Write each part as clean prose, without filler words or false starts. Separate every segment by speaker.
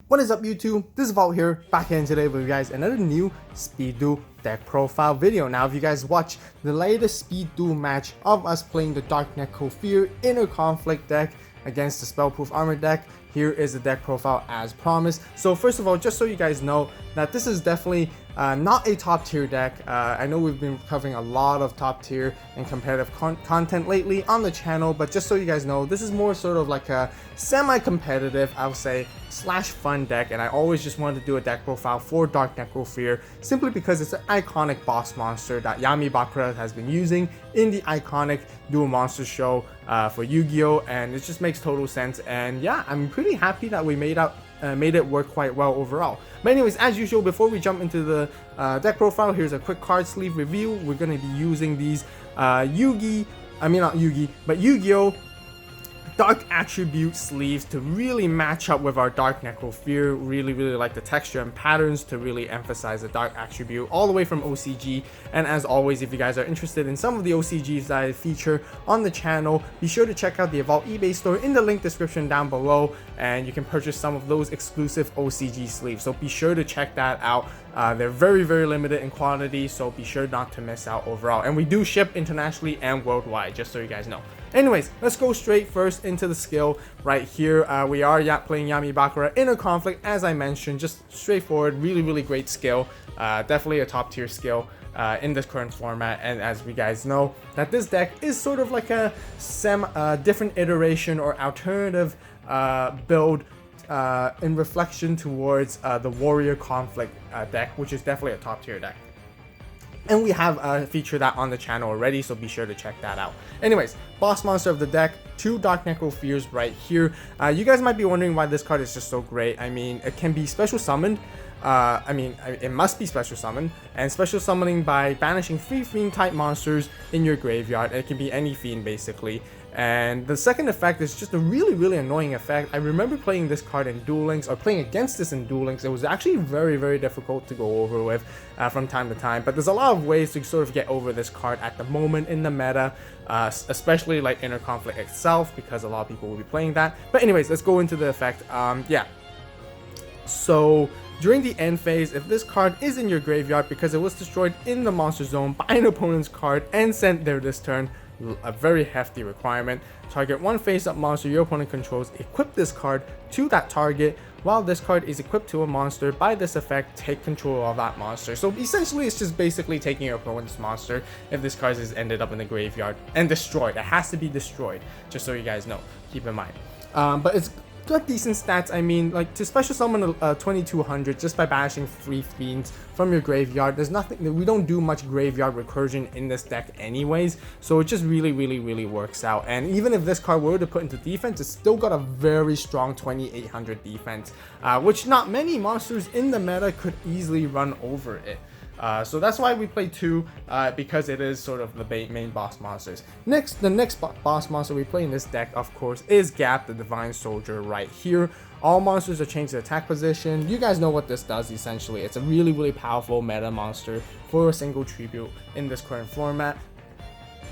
Speaker 1: What is up YouTube? This is AVAULT here, back in today with you guys another new Speed Duel deck profile video. Now if you guys watch the latest Speed Duel match of us playing the Dark Necrofear Inner Conflict deck against the Spellproof Armor deck, here is the deck profile as promised. So first of all, just so you guys know that this is definitely not a top tier deck. I know we've been covering a lot of top tier and competitive content lately on the channel, but just so you guys know, this is more sort of like a semi-competitive, I would say, slash fun deck, and I always just wanted to do a deck profile for Dark Necrofear simply because it's an iconic boss monster that Yami Bakura has been using in the iconic Duel Monsters show for Yu-Gi-Oh, and it just makes total sense. And yeah, I'm pretty happy that we made it work quite well overall. But anyways, as usual, before we jump into the deck profile, here's a quick card sleeve review. We're going to be using these Yu-Gi-Oh Dark Attribute sleeves to really match up with our Dark Necrofear. Really like the texture and patterns to really emphasize the Dark Attribute all the way from OCG. And as always, if you guys are interested in some of the OCGs that I feature on the channel, be sure to check out the AVAULT eBay store in the link description down below, and you can purchase some of those exclusive OCG sleeves. So be sure to check that out. They're very limited in quantity, so be sure not to miss out overall. And we do ship internationally and worldwide, just so you guys know. Anyways, let's go straight first into the skill right here. We are playing Yami Bakura Inner Conflict, as I mentioned. Just straightforward, really great skill. Definitely a top tier skill in this current format. And as we guys know, that this deck is sort of like a different iteration or alternative build in reflection towards the Warrior Conflict deck, which is definitely a top tier deck. And we have featured that on the channel already, so be sure to check that out. Anyways, boss monster of the deck, 2 Dark Necrofears right here. You guys might be wondering why this card is just so great. I mean, it can be special summoned. It must be special summoned, and special summoning by banishing 3 fiend type monsters in your graveyard. It can be any fiend basically. And the second effect is just a really annoying effect. I remember playing this card in Duel Links, or playing against this in Duel Links. It was actually very difficult to go over with from time to time, but there's a lot of ways to sort of get over this card at the moment in the meta, especially like Inner Conflict itself, because a lot of people will be playing that. But anyways, let's go into the effect. So during the end phase, if this card is in your graveyard because it was destroyed in the monster zone by an opponent's card and sent there this turn, a very hefty requirement. Target 1 face-up monster your opponent controls, equip this card to that target. While this card is equipped to a monster, by this effect, take control of that monster. So essentially, it's just basically taking your opponent's monster if this card is ended up in the graveyard and destroyed. It has to be destroyed, just so you guys know. Keep in mind. But it's got decent stats. I mean, like, to special summon 2200 just by banishing 3 fiends from your graveyard, there's nothing, we don't do much graveyard recursion in this deck anyways, so it just really works out. And even if this card were to put into defense, it's still got a very strong 2800 defense, which not many monsters in the meta could easily run over it. So that's why we play 2, because it is sort of the main boss monsters. The next boss monster we play in this deck, of course, is Gap, the Divine Soldier right here. All monsters are changed to attack position. You guys know what this does essentially. It's a really powerful meta monster for a single tribute in this current format.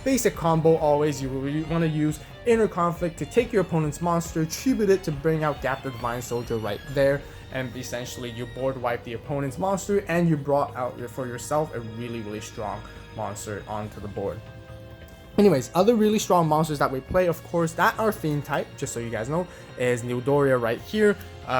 Speaker 1: Basic combo always, you want to use Inner Conflict to take your opponent's monster, tribute it to bring out Gap the Divine Soldier right there, and essentially you board wipe the opponent's monster and you brought out for yourself a really strong monster onto the board. Anyways, other really strong monsters that we play, of course, that are fiend type, just so you guys know, is Nildoria right here.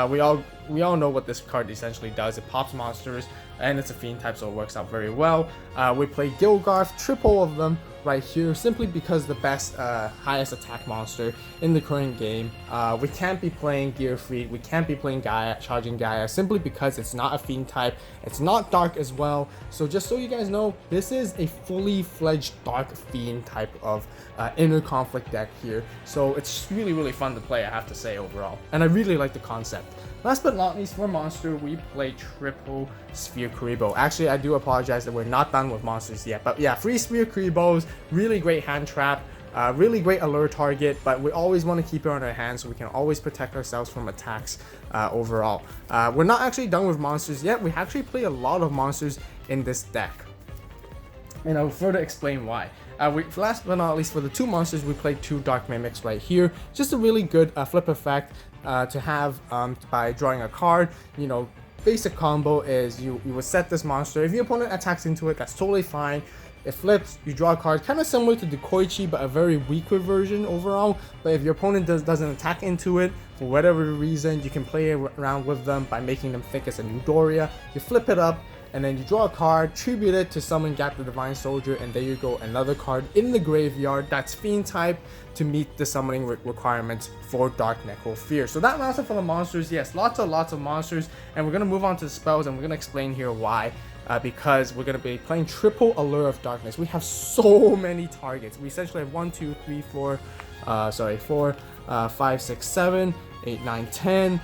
Speaker 1: We all know what this card essentially does. It pops monsters, and it's a fiend type, so it works out very well. We play Gilgarth, triple of them right here, simply because the best highest attack monster in the current game. We can't be playing Gearfried, we can't be playing Gaia, charging Gaia, simply because it's not a fiend type, it's not dark as well. So just so you guys know, this is a fully fledged dark fiend type of Inner Conflict deck here. So it's really fun to play, I have to say, overall, and I really like the concept. Last but not least, for monster, we play triple Sphere Kuriboh. Actually, I do apologize that we're not done with monsters yet, but yeah, 3 Sphere Kuribohs, really great hand trap, really great alert target, but we always want to keep it on our hands so we can always protect ourselves from attacks overall. We're not actually done with monsters yet. We actually play a lot of monsters in this deck, and I'll further explain why. Last but not least, for the 2 monsters, we played 2 Dark Mimics right here. Just a really good flip effect to have by drawing a card. You know, basic combo is you would set this monster. If your opponent attacks into it, that's totally fine. It flips, you draw a card, kind of similar to the Koichi, but a very weaker version overall. But if your opponent doesn't attack into it, for whatever reason, you can play around with them by making them thick as a Eudoria. You flip it up, and then you draw a card, tribute it to summon Gap the Divine Soldier, and there you go, another card in the graveyard that's Fiend type to meet the summoning requirements for Dark Necrofear. So that rounds up for the monsters. Yes, lots of monsters, and we're going to move on to the spells, and we're going to explain here why. Because we're going to be playing triple Allure of Darkness. We have so many targets. We essentially have 4, 5, 6, 7, 8, 9, 10,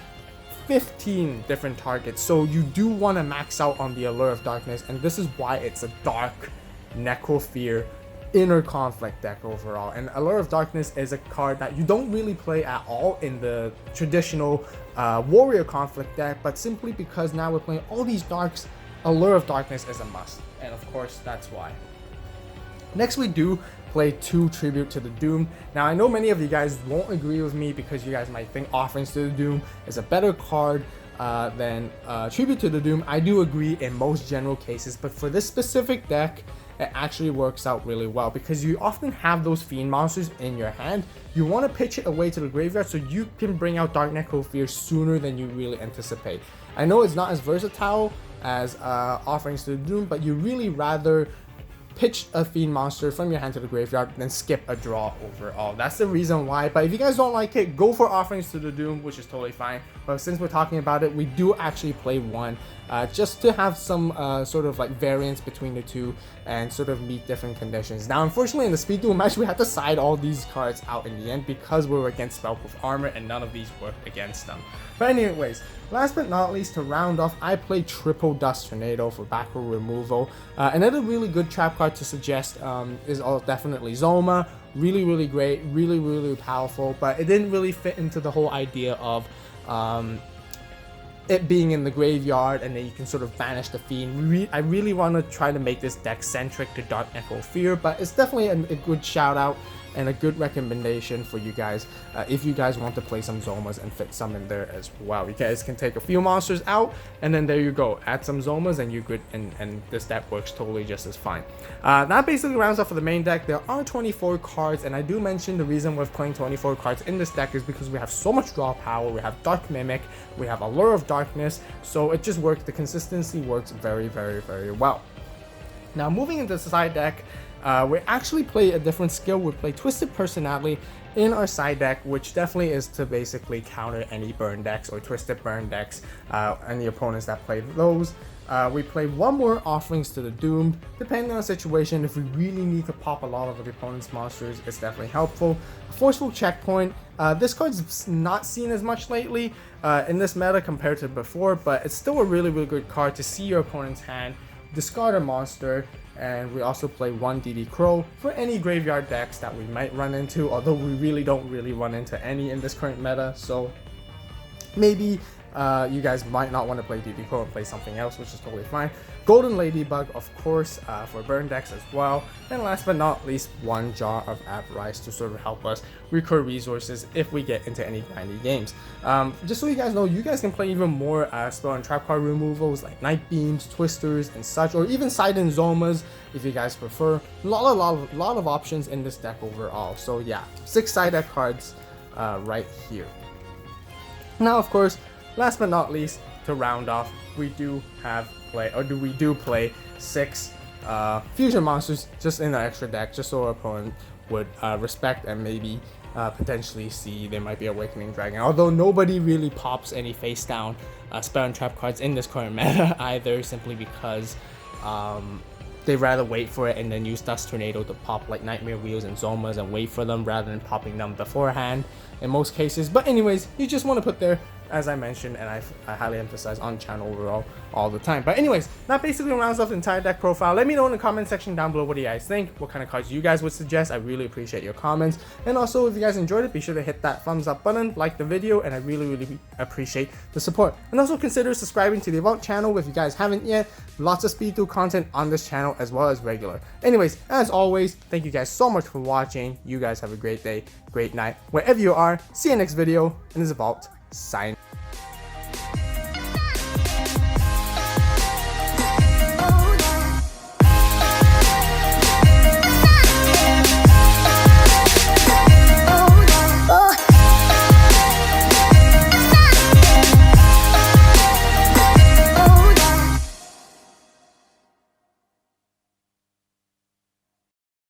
Speaker 1: 15 different targets. So you do want to max out on the Allure of Darkness, and this is why it's a Dark Necrofear inner conflict deck overall. And Allure of Darkness is a card that you don't really play at all in the traditional warrior conflict deck, but simply because now we're playing all these darks, Allure of Darkness is a must, and of course that's why. Next, we do play 2 Tribute to the Doom. Now I know many of you guys won't agree with me because you guys might think Offerings to the Doom is a better card than Tribute to the Doom. I do agree in most general cases, but for this specific deck, it actually works out really well because you often have those Fiend monsters in your hand. You want to pitch it away to the graveyard so you can bring out Dark Necrofear sooner than you really anticipate. I know it's not as versatile as Offerings to the Doom, but you really rather pitch a Fiend monster from your hand to the graveyard than skip a draw overall. That's the reason why. But if you guys don't like it, go for Offerings to the Doom, which is totally fine. But since we're talking about it, we do actually play one just to have some sort of like variance between the two and sort of meet different conditions. Now, unfortunately, in the Speed Duel match, we had to side all these cards out in the end because we were against Spellproof Armor and none of these worked against them. But anyways, last but not least, to round off, I played triple Dust Tornado for back row removal. Another really good trap card to suggest is definitely Zoma. Really great, really powerful, but it didn't really fit into the whole idea of it being in the graveyard and then you can sort of banish the Fiend. I really want to try to make this deck centric to Dark Necrofear, but it's definitely a good shout out and a good recommendation for you guys if you guys want to play some Zomas and fit some in there as well. You guys can take a few monsters out and then there you go, add some Zomas and you're good, and this deck works totally just as fine. That basically rounds off for the main deck. There are 24 cards, and I do mention the reason we're playing 24 cards in this deck is because we have so much draw power. We have Dark Mimic, we have Allure of Darkness, so it just works. The consistency works very well. Now moving into the side deck, we actually play a different skill. We play Twisted Personality in our side deck, which definitely is to basically counter any burn decks or Twisted Burn decks, any opponents that play those. We play one more Offerings to the Doom. Depending on the situation, if we really need to pop a lot of the opponent's monsters, it's definitely helpful. Forceful Checkpoint. This card's not seen as much lately in this meta compared to before, but it's still a really good card to see your opponent's hand, discard a monster, and we also play one DD Crow for any graveyard decks that we might run into, although we really don't run into any in this current meta, so maybe you guys might not want to play DD Crow and play something else, which is totally fine. Golden Ladybug, of course, for burn decks as well. And last but not least, one Jar of Avarice to sort of help us recur resources if we get into any grindy games. Just so you guys know, you guys can play even more spell and trap card removals like Night Beams, Twisters, and such, or even Sidon Zomas if you guys prefer. A lot of options in this deck overall. So yeah, 6 side deck cards right here. Now, of course, last but not least, to round off, we do play 6 fusion monsters just in our extra deck, just so our opponent would respect and maybe potentially see there might be Awakening Dragon. Although nobody really pops any face down spell and trap cards in this current meta either, simply because they'd rather wait for it and then use Dust Tornado to pop like Nightmare Wheels and Zomas and wait for them rather than popping them beforehand in most cases. But anyways, you just want to put there as I mentioned, and I highly emphasize on channel overall all the time. But anyways, that basically rounds off the entire deck profile. Let me know in the comment section down below what do you guys think, what kind of cards you guys would suggest. I really appreciate your comments. And also, if you guys enjoyed it, be sure to hit that thumbs up button, like the video, and I really appreciate the support. And also consider subscribing to the AVAULT channel if you guys haven't yet. Lots of speed duel content on this channel as well as regular. Anyways, as always, thank you guys so much for watching. You guys have a great day, great night, wherever you are. See you next video, and this is AVAULT signing.